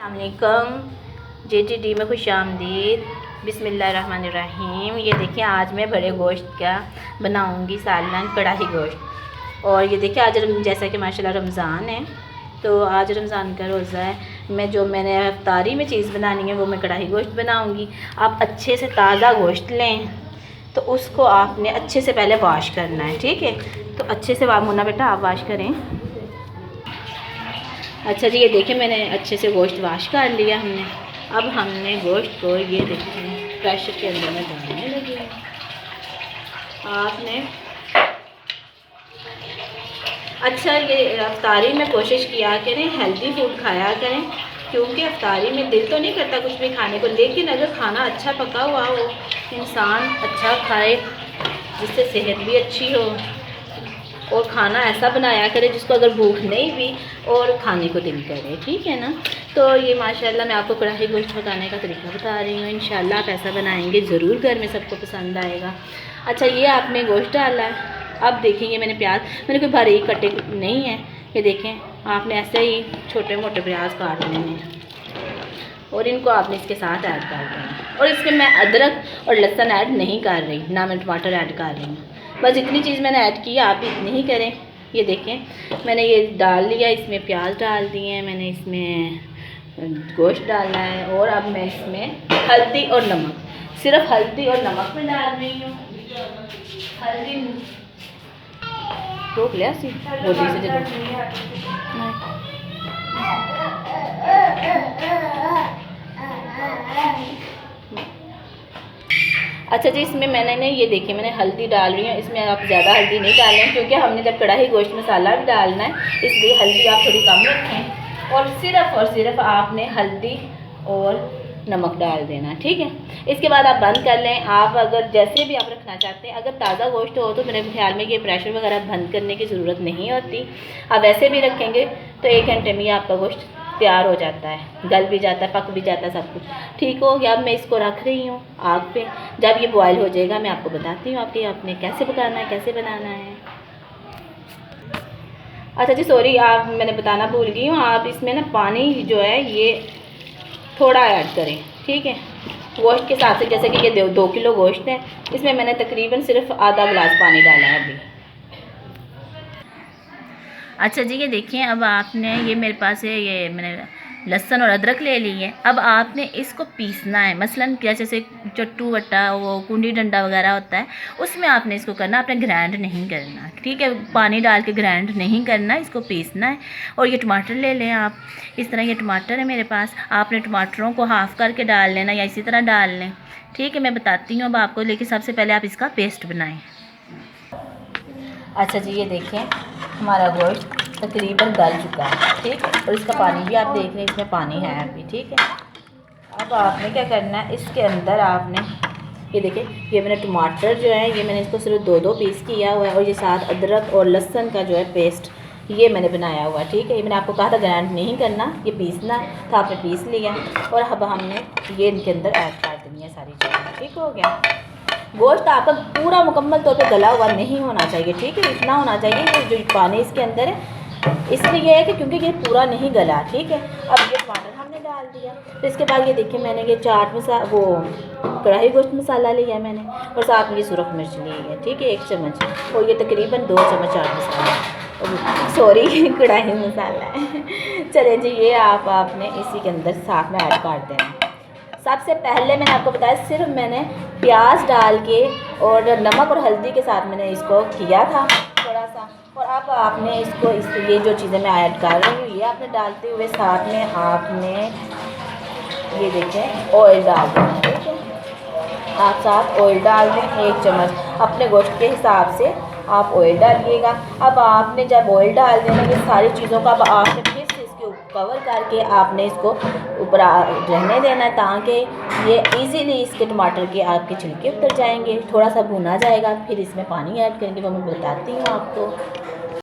अस्सलामुअलैकुम। JTD में खुश आमदीद। बिस्मिल्लाहिर्रहमानिर्रहीम। ये देखिए आज मैं बड़े गोश्त का बनाऊंगी सालन कढ़ाई गोश्त। और ये देखिए आज जैसा कि माशाल्लाह रमज़ान है तो आज रमज़ान का रोज़ा है। मैंने इफ्तारी में चीज़ बनानी है वो मैं कढ़ाई गोश्त बनाऊंगी। आप अच्छे से ताज़ा गोश्त लें तो उसको आपने अच्छे से पहले वॉश करना है, ठीक है। तो अच्छे से मुन्ना बेटा आप वॉश करें। अच्छा जी, ये देखिए मैंने अच्छे से गोश्त वॉश कर लिया हमने। अब हमने गोश्त को ये देखिए प्रेशर के अंदर में डालने लगे। आपने अच्छा ये इफ्तारी में कोशिश किया करें हेल्दी फूड खाया करें, क्योंकि इफ्तारी में दिल तो नहीं करता कुछ भी खाने को, लेकिन अगर खाना अच्छा पका हुआ हो इंसान अच्छा खाए जिससे सेहत भी अच्छी हो, और खाना ऐसा बनाया करे जिसको अगर भूख नहीं भी और खाने को दिल करे, ठीक है ना। तो ये माशाल्लाह मैं आपको कढ़ाई गोश्त पकाने का तरीका बता रही हूँ। इंशाल्लाह आप ऐसा बनाएंगे ज़रूर, घर में सबको पसंद आएगा। अच्छा ये आपने गोश्त डाला है। अब देखेंगे मैंने प्याज, मैंने कोई बारीक कटे नहीं है, ये देखें आपने ऐसे ही छोटे मोटे प्याज काट लेने हैं और इनको आपने इसके साथ ऐड कर देना। और इसमें मैं अदरक और लहसुन ऐड नहीं कर रही, ना मैं टमाटर ऐड कर रही हूँ। बस इतनी चीज़ मैंने ऐड की, आप इतनी ही करें। ये देखें मैंने ये डाल लिया, इसमें प्याज डाल दिए हैं, मैंने इसमें गोश्त डाला है। और अब मैं इसमें हल्दी और नमक, सिर्फ हल्दी और नमक में डाल रही हूँ। हल्दी रोक लिया सी बोली से अच्छा जी, इसमें मैंने ये देखिए मैंने हल्दी डाल रही हूँ। इसमें आप ज़्यादा हल्दी नहीं डालें क्योंकि हमने जब कढ़ाई गोश्त मसाला भी डालना है, इसलिए हल्दी आप थोड़ी कम रखें। और सिर्फ आपने हल्दी और नमक डाल देना, ठीक है। इसके बाद आप बंद कर लें। आप अगर जैसे भी आप रखना चाहते हैं, अगर ताज़ा गोश्त हो तो मेरे ख्याल में ये प्रेशर वगैरह बंद करने की ज़रूरत नहीं होती। आप वैसे भी रखेंगे तो 1 घंटे में आपका गोश्त तैयार हो जाता है, गल भी जाता है, पक भी जाता है, सब कुछ ठीक हो गया। अब मैं इसको रख रही हूँ आग पे। जब ये बॉयल हो जाएगा मैं आपको बताती हूँ आपने कैसे पकाना है, कैसे बनाना है। अच्छा जी सॉरी, मैंने बताना भूल गई हूँ, आप इसमें ना पानी जो है ये थोड़ा ऐड करें, ठीक है। गोश्त के साथ से, जैसे कि ये 2 किलो गोश्त है, इसमें मैंने तकरीबन सिर्फ आधा गिलास पानी डाला है अभी। अच्छा जी ये देखिए अब आपने ये मेरे पास है, ये मैंने लहसुन और अदरक ले ली है। अब आपने इसको पीसना है, मसलन क्या जैसे चट्टू वट्टा वो कुंडी डंडा वगैरह होता है उसमें आपने इसको करना, आपने ग्राइंड नहीं करना, ठीक है। पानी डाल के ग्राइंड नहीं करना, इसको पीसना है। और ये टमाटर ले लें आप, इस तरह ये टमाटर है मेरे पास, आपने टमाटरों को हाफ़ करके डाल लेना या इसी तरह डाल लें, ठीक है। मैं बताती हूँ अब आपको, लेकिन सबसे पहले आप इसका पेस्ट बनाएँ। अच्छा जी ये देखें हमारा गोश्त तकरीबन गल चुका है, ठीक है। और इसका पानी भी आप देख रहे हैं, इसमें पानी है अभी, ठीक है। अब आपने क्या करना है, इसके अंदर आपने ये देखें, ये मैंने टमाटर जो है ये मैंने इसको सिर्फ 2 पीस किया हुआ है, और ये साथ अदरक और लहसुन का जो है पेस्ट ये मैंने बनाया हुआ है, ठीक है। ये मैंने आपको कहा था ग्राइंड नहीं करना, ये पीसना था, आपने पीस लिया। और अब हमने ये इनके अंदर ऐड कर देनी है सारी चीज़ें, ठीक हो गया। गोश्त आपका पूरा मुकम्मल तौर पे गला हुआ नहीं होना चाहिए, ठीक है। इतना होना चाहिए कि जो पानी इसके अंदर है इसलिए है कि क्योंकि ये पूरा नहीं गला, ठीक है। अब ये टमाटर हमने डाल दिया। तो इसके बाद ये देखिए मैंने ये चाट मसाला वो कढ़ाई गोश्त मसाला लिया है मैंने, और साथ में ये सुरख मिर्च ली है, ठीक है 1 चम्मच। और ये तकरीबन 2 चम्मच चाट मसाला, सॉरी कढ़ाई मसाला है। चलें जी, ये आपने इसी के अंदर साथ में ऐड कर देना। सबसे पहले मैंने आपको बताया सिर्फ मैंने प्याज डाल के और नमक और हल्दी के साथ मैंने इसको किया था थोड़ा सा। और अब आपने इसको ये जो चीज़ें मैं ऐड कर रही हूँ ये आपने डालते हुए साथ में आपने ये देखें ऑयल डाल देना, ठीक है। आप साथ ऑयल डाल दें 1 चम्मच, अपने गोश्त के हिसाब से आप ऑयल डालिएगा। अब आपने जब ऑयल डाल देना ये सारी चीज़ों का, अब आपने फिर से इसके कवर करके आपने इसको ऊपर रहने देना है, ताकि ये इजीली इसके टमाटर के आपके छिलके उतर जाएंगे। थोड़ा सा भुना जाएगा, फिर इसमें पानी ऐड करेंगे, वो मैं बताती हूँ आपको।